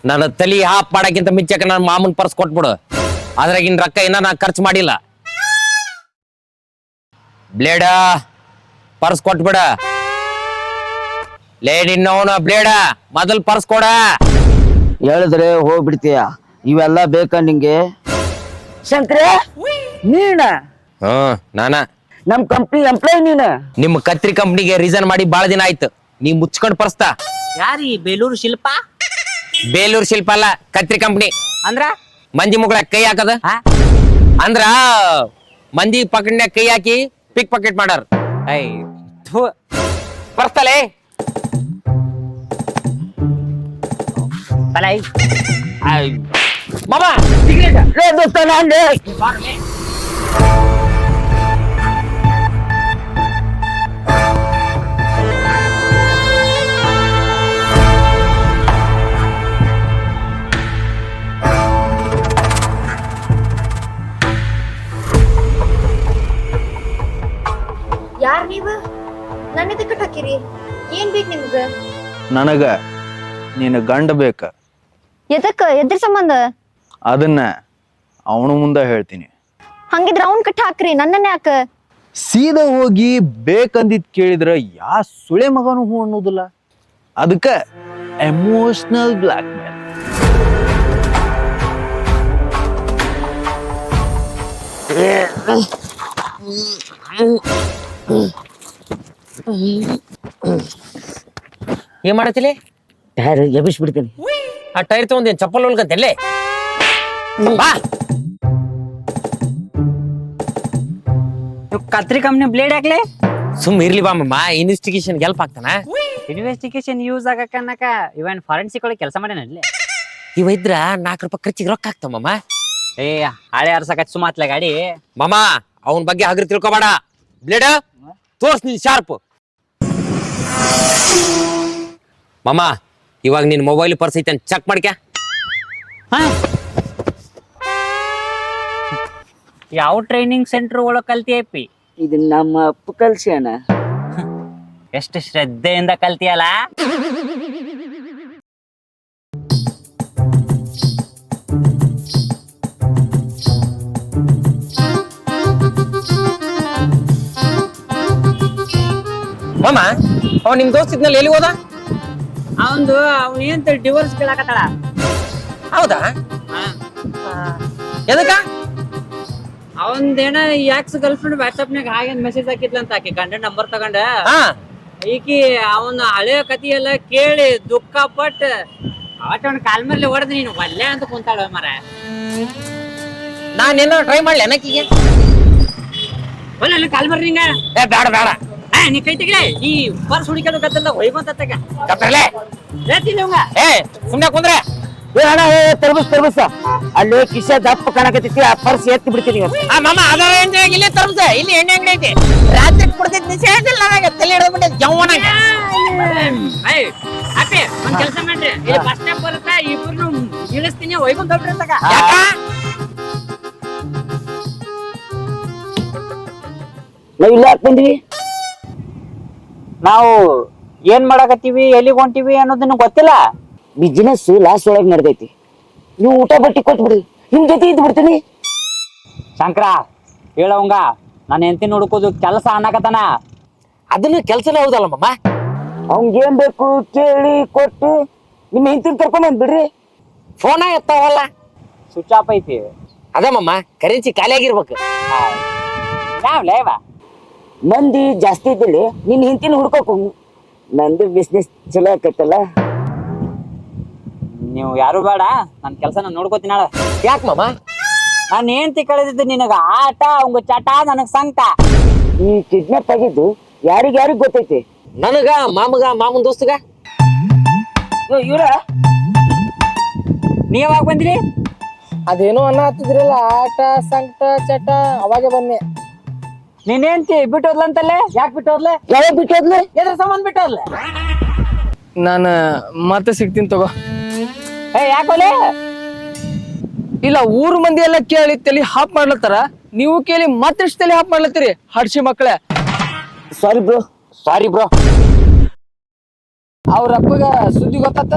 ನನ್ನ ತಲಿ ಹಾಪ್ ಮಾಡಕ್ಕಿಂತ ಮಿಂಚಕ ನನ್ನ ಮಾಮನ್ ಪರ್ಸ್ ಕೊಟ್ಬಿಡು. ಅದ್ರಾಗಿನ್ ರೊಕ್ಕ ಇನ್ನ ನಾ ಖರ್ಚು ಮಾಡಿಲ್ಲ. ಬ್ಲೇಡ ಪರ್ಸ್ ಕೊಟ್ಬಿಡ. ಲೇ ನಿನ್ನವನ ಬ್ಲೇಡ ಮೊದಲ್ ಪರ್ಸ್ ಕೊಡ. ಹೇಳಿದ್ರೆ ಹೋಗ್ಬಿಡ್ತೀಯ. ಇವೆಲ್ಲ ಬೇಕಾ ನಿಂಗೆ? ಶಂಕರ ನೀನ ನಾನ ನಮ್ ಕಂಪ್ನಿ ಎಂಪ್ಲಾಯ್ ನೀನ. ನಿಮ್ಮ ಕತ್ರಿ ಕಂಪ್ನಿಗೆ ರೀಸನ್ ಮಾಡಿ ಬಾಳ ದಿನ ಆಯ್ತು. ನೀ ಮುಚ್ಕೊಂಡ್ ಪರ್ಸ್ತಾ. ಯಾರಿ ಬೇಲೂರು ಶಿಲ್ಪ? ಬೇಲೂರು ಶಿಲ್ಪ ಅಲ್ಲ, ಕತ್ರಿ ಕಂಪ್ನಿ. ಅಂದ್ರ ಮಂದಿ ಮುಗಳ ಕೈ ಹಾಕದ ಅಂದ್ರ ಮಂದಿ ಪಕಡ್ನ್ಯಾಗ ಕೈ ಹಾಕಿ ಪಿಕ್ ಪಾಕೆಟ್ ಮಾಡಾರ. ಪರ್ಸ್ತಲೇ ಮಾಮಾ ದೋಸ್ತ ನಾನ್ ಯಾರ್ ನೀವ ನನ್ನ ಎದಕ್ಕೆ ಹಾಕಿರಿ? ಏನ್ ಬೇಕು ನಿಮ್ಗ? ನನಗ ನೀನು ಗಂಡ ಬೇಕ. ಎದ್ರ ಸಂಬಂಧ? ಅದನ್ನ ಅವನು ಮುಂದೆ ಹೇಳ್ತೀನಿ. ಹಂಗಿದ್ರ ಅವ್ನ್ ಕಟ್ಟ ಹಾಕ್ರಿ, ನನ್ನನ್ನ ಯಾಕ? ಸೀದಾ ಹೋಗಿ ಬೇಕಂದಿದ್ ಕೇಳಿದ್ರ ಯಾ ಸುಳೆ ಮಗನು ಹೂ ಅನ್ನೋದಿಲ್ಲ. ಅದಕ್ಕ ಎಮೋಷನಲ್ ಬ್ಲಾಕ್ ಮೇಲ್. ಏನ್ ಮಾಡತ್ತಿಲೆ? ಟೈರ್ ಎಬ್ಬಿಸ್ಬಿಡ್ತೀನಿ. ಆ ಟೈರ್ ತಗೊಂಡೇನ್ ಚಪ್ಪಲ್ ಹೊಲ್ಕಂತಲ್ಲೇ? ಬಾ ಕತ್ರಿ ಕಂಪ್ನಿ ಬ್ಲೇಡ್ ಹಾಕ್ಲೆ. ಸುಮ್ ಇರ್ಲಿ ಬಾ ಮಮ್ಮ, ಇನ್ವೆಸ್ಟಿಗೇಷನ್ ಹೆಲ್ಪ್ ಆಗ್ತಾನ. ಇನ್ವೆಸ್ಟಿಗೇಷನ್ ಯೂಸ್ ಆಗಕ್ಕನ್ನಕ ಇವನ್ ಫಾರೆನ್ಸಿಕ್ ಒಳಗೆ ಕೆಲಸ ಮಾಡ್ಯಾನಲ್ಲಿ. ಇವ ಇದ್ರ ₹4 ಖರ್ಚಿಗೆ ರೊಕ್ಕ ಆಗ್ತಾವಮ್ಮ. ಏ ಹಳೆ ಅರ್ಸಕ ಸುಮಾತ್ಲೆ ಗಾಡಿ. ಮಾಮ ಅವನ್ ಬಗ್ಗೆ ಹಗ್ರ ತಿಳ್ಕೊಬೇಡ. ಬ್ಲೇಡ್ ತೋರ್ಸ್ ನೀನ್ ಶಾರ್ಪ್. ಮಾಮ ಇವಾಗ ನಿನ್ ಮೊಬೈಲ್ ಪರ್ಸ್ ಐತೆ ಚೆಕ್ ಮಾಡ್ಕ್ಯಾ. ಯಾವ ಟ್ರೈನಿಂಗ್ ಸೆಂಟರ್ ಒಳಗ್ ಕಲ್ತಿಯಪ್ಪಿ? ಇದು ನಮ್ಮ ಅಪ್ಪ ಕಲ್ಸ್ಯಾನ. ಎಷ್ಟು ಶ್ರದ್ಧೆಯಿಂದ ಕಲ್ತಿಯಲ್ಲ. ಮಾಮ ಅವ ನಿಮ್ ದೋಸ್ತ ಇದ್ನಲ್ಲಿ ಎಲ್ಲಿ ಹೋದ? ಅವಂದು ಅವನೇಂತ ಡಿವೋರ್ಸ್ ಕೇಳಕತ್ತಾಳ. ಹೌದಾ? ಎದಕ್ಕ? ಅವಂದೇನ ಯಾಕ್ಸ್ ಗರ್ಲ್ ಫ್ರೆಂಡ್ ವಾಟ್ಸ್ಆಪ್ನಾಗ ಹಾಗೆ ಮೆಸೇಜ್ ಹಾಕಿದ್ಲಂತ. ಆಕಿ ಗಂಡ ನಂಬರ್ ತಗೊಂಡ ಈಕಿ ಅವನ ಹಳೆ ಕತಿ ಎಲ್ಲ ಕೇಳಿ ದುಃಖ ಪಟ್ಟು ಅವನ್ ಕಾಲ್ ಮೇಲೆ ಹೊಡೆದ್ ನೀನು ಒಲ್ಲೆ ಅಂತ ಕುಂತಾಳ ಮರ. ನಾನೇನೋ ಟ್ರೈ ಮಾಡ್ಲಿ ಅನ್ನಕ್ಕಿಗೆ. ಒಲ್ಲ ಕಾಲ್ ಬರ್ರಿ ಹಿಂಗ. ಬೇಡ ಬೇಡ, ನೀ ಕೈ ತೆಗಿಲೆ. ನೀ ಪರ್ಸ್ ಹುಡುಕ್ಯಾಡು ಕತ್ತಲ್ಲ ಹೊಯ್ಕೊಂತಗ ಕತ್ತರ್ಲೆ. ಏ ಸುಮ್ನೆ ಕುಂದ್ರೆ. ತರ್ಬಸ್ ಅಲ್ಲಿ ಕಿಶ ದಪ್ಪ ಕಾಣಕತ್ತೈತಿ. ಆ ಪರ್ಸ್ ಎತ್ತಿ ಬಿಡ್ತೀನಿ. ಮಾಮ ಅದರ ಇಲ್ಲೇ ತರ್ಬಸ. ಇಲ್ಲಿ ಎಣ್ಣೆ ಅಂಗಡಿ ಐತಿ. ರಾತ್ರಿ ಕುಡ್ದಿದ್ ನಿಷೇಧಿಲ್ಲ ನನಗೆ ತಲೆ ಹಿಡಿದ್ಬಿಟ್ಟೆ ಜವ್ವನಾಗ. ಅಪ್ಪಿ ಒಂದ್ ಕೆಲಸ ಮಾಡ್ರಿ, ಇಲ್ಲಿ ಬಸ್ ಸ್ಟಾಪ್ ಬರುತ್ತಾ ಇಬ್ರು ಇಳಿಸ್ತೀನಿ ಹೊಯ್ಕೊಂತ ಹೋಗ್ರಿ ತಗ. ನಾವ್ ಇಲ್ಲ ಯಾಕೆ ಬಂದ್ವಿ? ನಾವು ಏನ್ ಮಾಡಕತ್ತೀವಿ, ಎಲ್ಲಿಗೆ ಹೊಂಟಿವಿ ಅನ್ನೋದನ್ನ ಗೊತ್ತಿಲ್ಲ. ಬಿಸಿನೆಸ್ ಲಾಸ್ ಒಳಗ್ ನಡೆದೈತಿ. ನೀವು ಊಟ ಬಟ್ಟಿ ಕೊಟ್ಬಿಡ್ರಿ, ನಿಮ್ ಜೊತೆ ಇದ್ ಬಿಡ್ತೀನಿ. ಶಂಕರ ಹೇಳವಂಗ ನಾನು ಹೆಂಡತಿ ನೋಡ್ಕೋದು ಕೆಲಸ ಅನ್ನಕತ್ತಾನ. ಅದನ್ನ ಕೆಲ್ಸನೇ ಹೌದಲ್ಲ ಮಮ್ಮ. ಅವಂಗೇನ್ ಬೇಕು ಕೇಳಿ ಕೊಟ್ಟು ನಿಮ್ಮ ಹೆಂಡತಿನ ಕರ್ಕೊಂಡ್ ಬಂದ್ಬಿಡ್ರಿ. ಫೋನ ಎತ್ತಾವಲ್ಲ. ಸ್ವಿಚ್ ಆಫ್ ಐತಿ. ಅದ ಮಮ್ಮ, ಕರೆನ್ಸಿ ಖಾಲಿ ಆಗಿರ್ಬೇಕು. ಯಾವ್ಲೇವ ಮಂದಿ ಜಾಸ್ತಿ ಇದ್ದಿಲ್ಲ, ನಿನ್ ಹೆಂಡತಿನ ಹುಡ್ಕೋಕ್ ಹೋಗು. ನಂದು ಬಿಸ್ನೆಸ್ ಚಲೋ ಆಕತ್ತಲ್ಲ. ನೀವು ಯಾರು ಬೇಡ, ನನ್ ಕೆಲಸ ನಾನು ನೋಡ್ಕೋತೀನಿ. ನಾಳೆ ಯಾಕೆ ಮಮ್ಮ? ನಾನು ಹೆಂಡತಿ ಕಳೆದಿದ್ದು ನಿನಗ ಆಟ, ಅವಂಗ ಚಟ, ನನಗ್ ಸಂಕಟ. ಈ ಕಿಡ್ನಾಪ್ ಆಗಿದ್ದು ಯಾರಿಗ್ ಗೊತ್ತೈತಿ? ನನಗ, ಮಾಮಗ, ಮಾಮನ್ ದೋಸ್ತಗ. ಇವ್ರ ನೀ ಯಾವಾಗ ಬಂದ್ರಿ? ಅದೇನೋ ಅನ್ನ ಹತ್ತಿದ್ರಲ್ಲ, ಆಟ ಸಂಕಟ ಚಟ, ಅವಾಗೆ ಬನ್ನಿ. ನೀನ್ ಹೆಂಡತಿ ಬಿಟ್ಟು ಹೋದ್ಲಂತಲ್ಲೇ? ಯಾಕೆ ಬಿಟ್ಟು ಹೋದ್ಲೆ? ಯಾವಾಗ ಬಿಟ್ಟೋದ್ಲೆ? ಎದ್ರ ಸಂಬಂಧ ಬಿಟ್ಟು ಹೋದ್ಲೆ? ನಾನು ಮತ್ತೆ ಸಿಗ್ತೀನಿ ತಗೋ. ಯಾಕೋಲೆ? ಇಲ್ಲ, ಊರ್ ಮಂದಿ ಎಲ್ಲ ಕೇಳಿ ತಲೆ ಹಾಪ್ ಮಾಡ್ಲತ್ತಾರ, ನೀವು ಕೇಳಿ ಮತ್ತೆಷ್ಟು ತಲೆ ಹಾಪ್ ಮಾಡ್ಲತ್ತೀರಿ ಹಡ್ಸಿ ಮಕ್ಕಳೇ. Sorry bro. ಅವ್ರ ಅಪ್ಪಗ ಸುದ್ದಿ ಗೊತ್ತಾತ?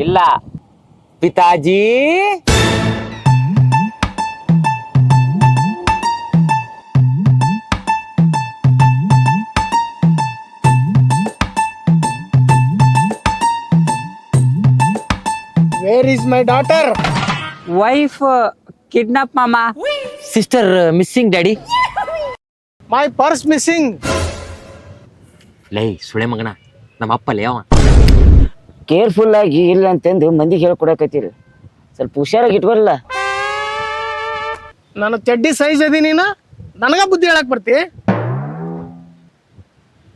ಇಲ್ಲ. ಪಿತಾಜಿ where is my daughter? Wife kidnap ಮಾಮ. Sister missing daddy. My purse missing. ಲೈ ಸುಳೆ ಮಗನ ನಮ್ಮ ಅಪ್ಪ ಲೇ ಅವ. ಕೇರ್ಫುಲ್ ಆಗಿ ಇಲ್ಲ ಅಂತಂದು ಮಂದಿಗೆ ಹೇಳ್ಕೊಡಕತ್ತೀರಿ, ಸ್ವಲ್ಪ ಹುಷಾರಾಗಿ ಇಟ್ಕೊಲ್ಲ. ನಾನು ಚಡ್ಡಿ ಸೈಜ್ ಅದಿ, ನೀನು ನನಗ ಬುದ್ಧಿ ಹೇಳಕ್ ಬರ್ತಿ?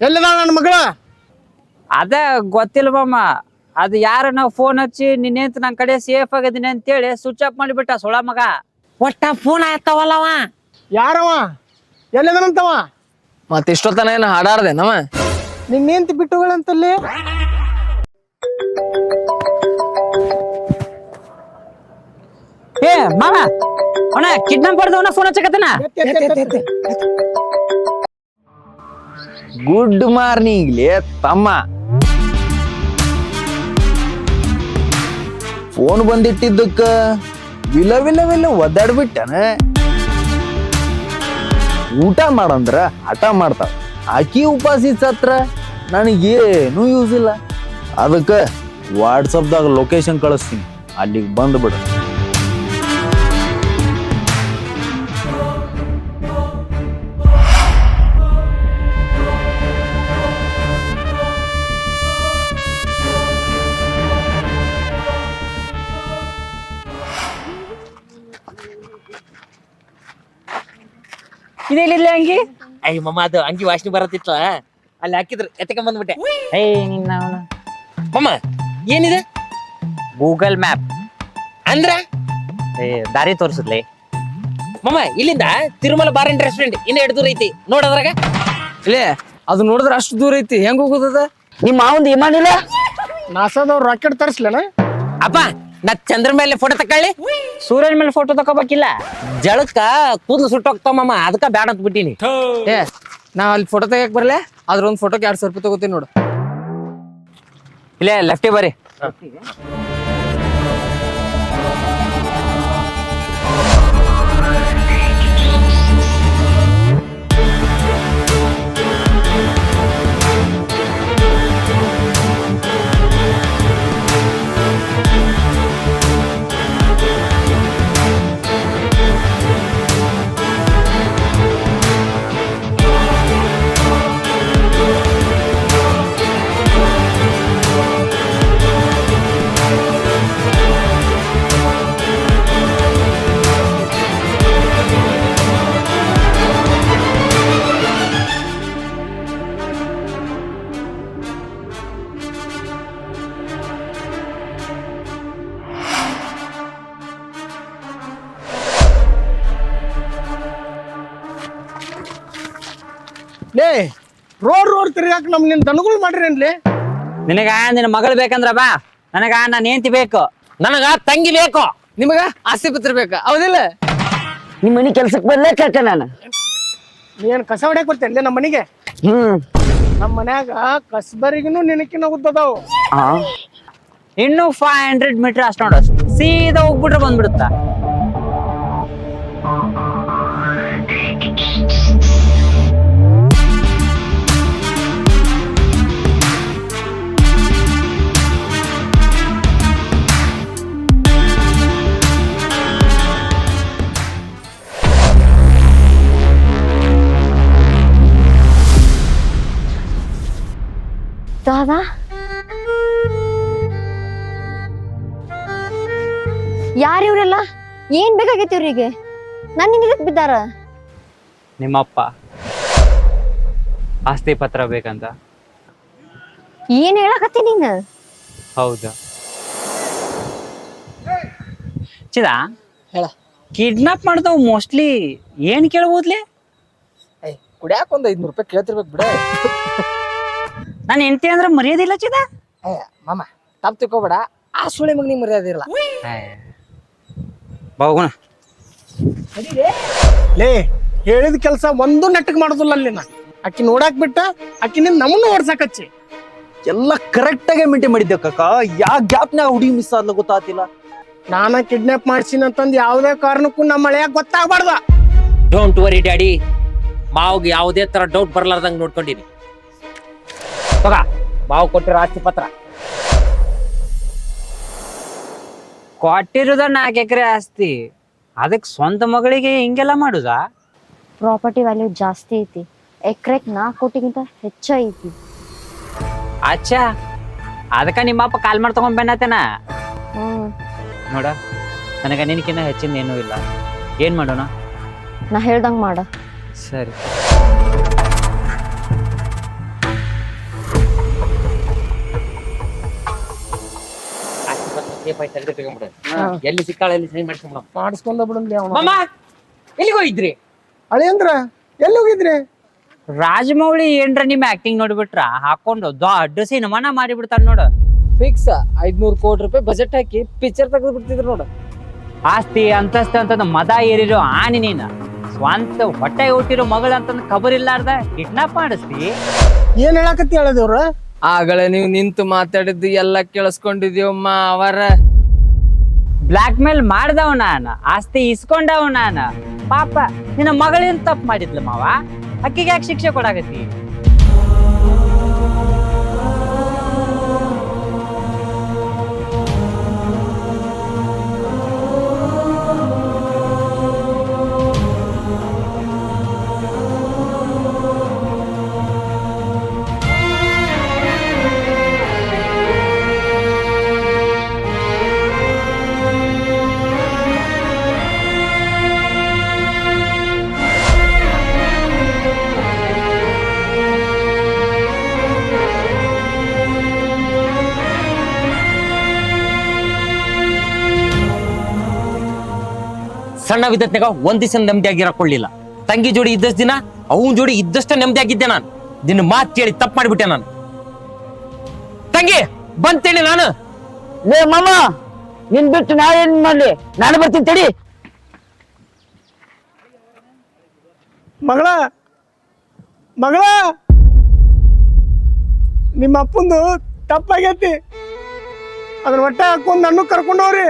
ಎಲ್ಲದ ನನ್ನ ಮಗಳ? ಅದ ಗೊತ್ತಿಲ್ಲ ಮಾಮ. ಅದು ಯಾರ ನಾವು ಫೋನ್ ಹಚ್ಚಿ ನಿನ್ನೆಂತ ನನ್ನ ಕಡೆ ಸೇಫ್ ಆಗಿದ್ದೀನಿ ಅಂತೇಳಿ ಸ್ವಿಚ್ ಆಫ್ ಮಾಡಿಬಿಟ್ಟ ಸೊಳ ಮಗ. ಒಟ್ಟ ಫೋನ್ ಆಯ್ತಾವಲ್ಲವ. ಯಾರವ? ಎಲ್ಲದನಂತವ? ಮತ್ ಇಷ್ಟೊತ್ತನ ಏನ ಹಾಡಾಡ್ದೆ ನವ? ನಿನ್ನೇಂತ ಬಿಟ್ಟುಗಳಂತಲ್ಲಿ? ಏ ಮಾಮ, ಅವನ ಕಿಡ್ನಾಪ್ ಮಾಡ್ದವನ ಫೋನ್ ಹಚ್ಚಕತ್ತನ. ಗುಡ್ ಮಾರ್ನಿಂಗ್ ಲೇ ತಮ್ಮ. ಫೋನ್ ಬಂದಿಟ್ಟಿದ್ದಕ್ಕ ವಿಲ ವಿಲ ವಿಲ ಒದ್ದಾಡ್ಬಿಟ್ಟನ. ಊಟ ಮಾಡಂದ್ರ ಹಠ ಮಾಡ್ತಾವ. ಆಕಿ ಉಪಾಸಿ ಸತ್ರ ನನಗೇನು ಯೂಸ್ ಇಲ್ಲ. ಅದಕ್ಕ ವಾಟ್ಸಪ್ದಾಗ ಲೊಕೇಶನ್ ಕಳಿಸ್ತೀನಿ, ಅಲ್ಲಿಗೆ ಬಂದ್ಬಿಡು. ಇದೇನಿಲ್ಲ ಅಂಗಿ? ಅಯ್ಯ ಮಮ್ಮ ಅದು ಅಂಗಿ ವಾಸನೆ ಬರತ್ತಿತ್ತ, ಅಲ್ಲಿ ಹಾಕಿದ್ರು ಎತ್ತಕೊಂಡ್ ಬಂದ್ಬಿಟ್ಟೆ. ಏಯ್ ನಿನ್ನ ಮಮ್ಮ ಏನಿದೆ? ಗೂಗಲ್ ಮ್ಯಾಪ್ ಅಂದ್ರ ದಾರಿ ತೋರಿಸಿದ್ಲಿ. ಮಮ್ಮ ಇಲ್ಲಿಂದ ತಿರುಮಲ ಬಾರ್ ಅಂಡ್ ರೆಸ್ಟೋರೆಂಟ್ ಇನ್ನ 2 ದೂರ ಐತಿ ನೋಡದ್ರಾಗ. ಇಲ್ಲೇ ಅದು ನೋಡಿದ್ರೆ ಅಷ್ಟು ದೂರ ಐತಿ, ಹೆಂಗ್ ಹೋಗೋದದ? ನಿಮ್ಮ ಮಾವಂದು ವಿಮಾನ ಇಲ್ಲ? ನಾಸಾದವ್ರು ರಾಕೆಟ್ ತರಿಸ್ಲೇನ? ಅಪ್ಪ ನಾ ಚಂದ್ರ ಮೇಲೆ ಫೋಟೋ ತಕೊಳ್ಳಿ. ಸೂರ್ಯನ ಮೇಲೆ ಫೋಟೋ ತಗೋಬೇಕಿಲ್ಲ. ಜಳಕ್ಕ ಕೂದಲು ಸುಟ್ಟೋಗ್ತಾವ ಮಮ್ಮ, ಅದಕ್ಕ ಬ್ಯಾಡ ಅಂತ ಬಿಟ್ಟಿನಿ. ಏ ನಾ ಅಲ್ಲಿ ಫೋಟೋ ತೆಗಿಯಕ್ ಬರಲೆ, ಅದ್ರ ಒಂದ್ ಫೋಟೋಗೆ 2,000 ರೂಪಾಯಿ ತಗೋತೀನಿ ನೋಡು. ಇಲ್ಲೇ ಲೆಫ್ಟಿ ಬರ್ರಿ. ಲೇ ರೋಡ್ ತಿರ್ಗಾಕ ನಮ್ ನಿನ್ ದನಗಳು ಮಾಡಿರೇನ್ಲಿ? ನಿನಗ ನಿನ್ನ ಮಗಳು ಬೇಕಂದ್ರ ಬಾ, ನನಗ ನಾನು ಹೆಂಡತಿ ಬೇಕು. ನನಗ ತಂಗಿ ಬೇಕು. ನಿಮಗ ಆಸ್ತಿ ಪತ್ರ ಬೇಕ ಹೌದಿಲ್ಲ? ನಿಮ್ಮ ಮನೆ ಕೆಲ್ಸಕ್ಕೆ ಬರ್ಲೇಕಾಕ ನಾನು. ನೀನ್ ಕಸ ಹೊಡ್ಯಾಕ್ ಬರ್ತೇನೆ ನಮ್ಮ ಮನೆಗೆ? ನಮ್ಮ ಮನ್ಯಾಗ ಕಸ್ಬರಿಗಿನೂ ನಿನಕಿನ ಉದ್ದದಾವು. ಇನ್ನು 500 ಮೀಟರ್ ಅಷ್ಟು ನೋಡ, ಸೀದಾ ಹೋಗ್ಬಿಟ್ರೆ ಬಂದ್ಬಿಡುತ್ತ. ದಾದಾ ಯಾರ ಇವ್ರೆಲ್ಲ? ಏನ್ ಬೇಕಾಗೈತಿ ಇವ್ರಿಗೆ? ನನ್ನ ಇದಕ್ ಬಿದ್ದಾರ? ನಿಮ್ಮಪ್ಪ ಆಸ್ತಿ ಪತ್ರ ಬೇಕಂತ. ಏನ್ ಹೇಳಕತ್ತಿ ನೀನ್? ಹೌದಾ ಚಿದ? ಹೇಳ. ಕಿಡ್ನಾಪ್ ಮಾಡ್ದವ್ ಮೋಸ್ಟ್ಲಿ ಏನ್ ಕೇಳ್ಬೋದ್ಲಿ? ಕುಡಿಯಾಕ ಒಂದ್ 500 ರೂಪಾಯಿ ಕೇಳ್ತಿರ್ಬೇಕು ಬಿಡ. ನಾನು ಹೆಂಡತಿ ಅಂದ್ರೆ ಮರ್ಯಾದಿಲ್ಲ ಚಿದ. ಮಾಮ ತಪ್ಪು ತಿಳ್ಕೊಬೇಡ, ಆ ಸುಳಿ ಮಗ ನಿಂಗೆ ಮರ್ಯಾದೆ ಇಲ್ಲ. ಹೋಗೋಣ. ಲೇ ಹೇಳಿದ ಕೆಲಸ ಒಂದು ನೆಟ್ಟಗ್ ಮಾಡೋದಿಲ್ಲ ಅಲ್ಲಿ. ನಾ ಅಕ್ಕಿ ನೋಡಾಕ್ ಬಿಟ್ಟ ಅಕ್ಕಿ ನಿನ್ ನಮ್ಮನ್ನು ಓಡ್ಸಾಕಚ್ಚಿ. ಎಲ್ಲ ಕರೆಕ್ಟ್ ಆಗಿ ಮೇಂಟೈನ್ ಮಾಡಿದ್ದೆ ಕಾಕ. ಯಾ ಗ್ಯಾಪ್ನಾಗ ಹುಡುಗಿ ಮಿಸ್ ಆದ್ಲ ಗೊತ್ತಾತಿಲ್ಲ. ನಾನ ಕಿಡ್ನಾಪ್ ಮಾಡ್ಸಿನ ಅಂತಂದ್ ಯಾವ್ದೇ ಕಾರಣಕ್ಕೂ ನಮ್ಮ ಮಳೆಯಾಗ ಗೊತ್ತಾಗ್ಬಾರ್ದ. ಡೋಂಟ್ ವರಿ ಡ್ಯಾಡಿ, ಮಾವ್ಗೆ ಯಾವುದೇ ತರ ಡೌಟ್ ಬರ್ಲಾರ್ದಂಗ್ ನೋಡ್ಕೊಂಡಿನಿ. ತಗ, ಮಾವು ಕೊಟ್ಟಿರೋ ಆಸ್ತಿ ಪತ್ರ. ಕೊಟ್ಟಿರೋದ 4 ಎಕರೆ ಆಸ್ತಿ, ಅದಕ್ಕೆ ಸ್ವಂತ ಮಗಳಿಗೆ ಹಿಂಗೆಲ್ಲ ಮಾಡುದಾ? ಪ್ರಾಪರ್ಟಿ ವ್ಯಾಲ್ಯೂ ಜಾಸ್ತಿ ಐತಿ, ಎಕ್ರೆಕ್ 4 ಕೋಟಿಗಿಂತ ಹೆಚ್ಚ ಐತಿ. ಅಚ್ಚಾ, ಅದಕ್ಕ ನಿಮ್ಮಪ್ಪ ಕಾಲ್ ಮಾಡಿ ತಗೊಂಡ್ ಬೆನ್ನತೇನ ನೋಡ. ನನಗ ನಿನಕಿನ್ನ ಹೆಚ್ಚಿನ ಏನೂ ಇಲ್ಲ. ಏನ್ ಮಾಡೋಣ? ನಾ ಹೇಳ್ದಂಗ್ ಮಾಡ. ಸರಿ. ಆಸ್ತಿ ಪತ್ರ ಸೇಫ್ ಆಗಿ ತೆಗೆದು ತಗೊಂಡ್ಬಿಡು. ಎಲ್ಲಿ ಸಿಕ್ಕಾಳ ಎಲ್ಲಿ ಸೈನ್ ಮಾಡ್ಸ್ಕೊಂಬಿಡು. ಮಾಡಿಸ್ಕೊಂಡ ಬಿಡಲಿ ಅವನು. ಮಾಮ ಎಲ್ಲಿಗೆ ಹೋಗಿದ್ರಿ? ಅಳಿ ಅಂದ್ರ ಎಲ್ಲಿ ಹೋಗಿದ್ರಿ? ರಾಜಮೌಳಿ ಏನ್ರ ನಿಮ್ ಆಕ್ಟಿಂಗ್ ನೋಡ್ಬಿಟ್ರ ಹಾಕೊಂಡು ದೊಡ್ಡ ಸಿನಿಮಾನ ಮಾಡಿಬಿಡ್ತಾರ ನೋಡು. ಫಿಕ್ಸ್ 500 ಕೋಟಿ ರೂಪಾಯಿ ಬಜೆಟ್ ಹಾಕಿ ಪಿಕ್ಚರ್ ತೆಗೆದು ಬಿಡ್ತಿದ್ರು ನೋಡ. ಆಸ್ತಿ ಅಂತಸ್ತ ಅಂತಂದ ಮದ ಏರಿರೋ ಆನಿ ನೀನ ಸ್ವಂತ ಹೊಟ್ಟೆ ಹುಟ್ಟಿರೋ ಮಗಳ ಅಂತಂದ ಖಬರ್ ಇಲ್ಲಾರ್ದ ಕಿಡ್ನಾಪ್ ಮಾಡಿಸ್ತಿ. ಏನ್ ಹೇಳಕತ್ತಿ ಹೇಳದೇವ್ರ? ಆಗಲೇ ನೀವು ನಿಂತು ಮಾತಾಡಿದ್ದು ಎಲ್ಲ ಕೇಳಿಸ್ಕೊಂಡಿದೀವಮ್ಮ. ಅವರ ಬ್ಲಾಕ್ ಮೇಲ್ ಮಾಡ್ದವ್ ನಾನ, ಆಸ್ತಿ ಇಸ್ಕೊಂಡವ್ ನಾನ. ಪಾಪ ನಿನ್ನ ಮಗಳೇನ್ ತಪ್ಪು ಮಾಡಿದ್ಲ ಮಾವ, ಅಕ್ಕಿಗೆ ಯಾಕೆ ಶಿಕ್ಷೆ ಕೊಡಾಕತ್ತಿ? ಸಣ್ಣ ವಿದ್ಯತ್ನಾಗ ಒಂದ್ ದಿವಸ ನೆಮ್ಮದಿಯಾಗಿರಕೊಳ್ಳಿಲ್ಲ. ತಂಗಿ ಜೋಡಿ ಇದ್ದಷ್ಟು ದಿನ ಅವನ್ ಜೋಡಿ ಇದ್ದಷ್ಟ ನೆಮ್ಮದಿಯಾಗಿದ್ದೆ ನಾನು. ನಿನ್ನ ಮಾತು ಕೇಳಿ ತಪ್ಪು ಮಾಡಿಬಿಟ್ಟೆ ನಾನು. ತಂಗಿ ಬಂತೇಳಿ ನಾನು. ಲೇ ಮಾಮ, ನಿನ್ ಬಿಟ್ಟು ನಾ ಏನ್ ಮಾಡ್ಲಿ? ನಾನು ಬರ್ತೀನಿ ತಡಿ. ಮಗಳ ಮಗಳ, ನಿಮ್ಮ ಅಪ್ಪಂದು ತಪ್ಪಾಗೈತಿ. ಅದ್ರ ಹೊಟ್ಟೆ ಹಾಕೊಂಡ್ ನನ್ನ ಕರ್ಕೊಂಡವ್ರಿ.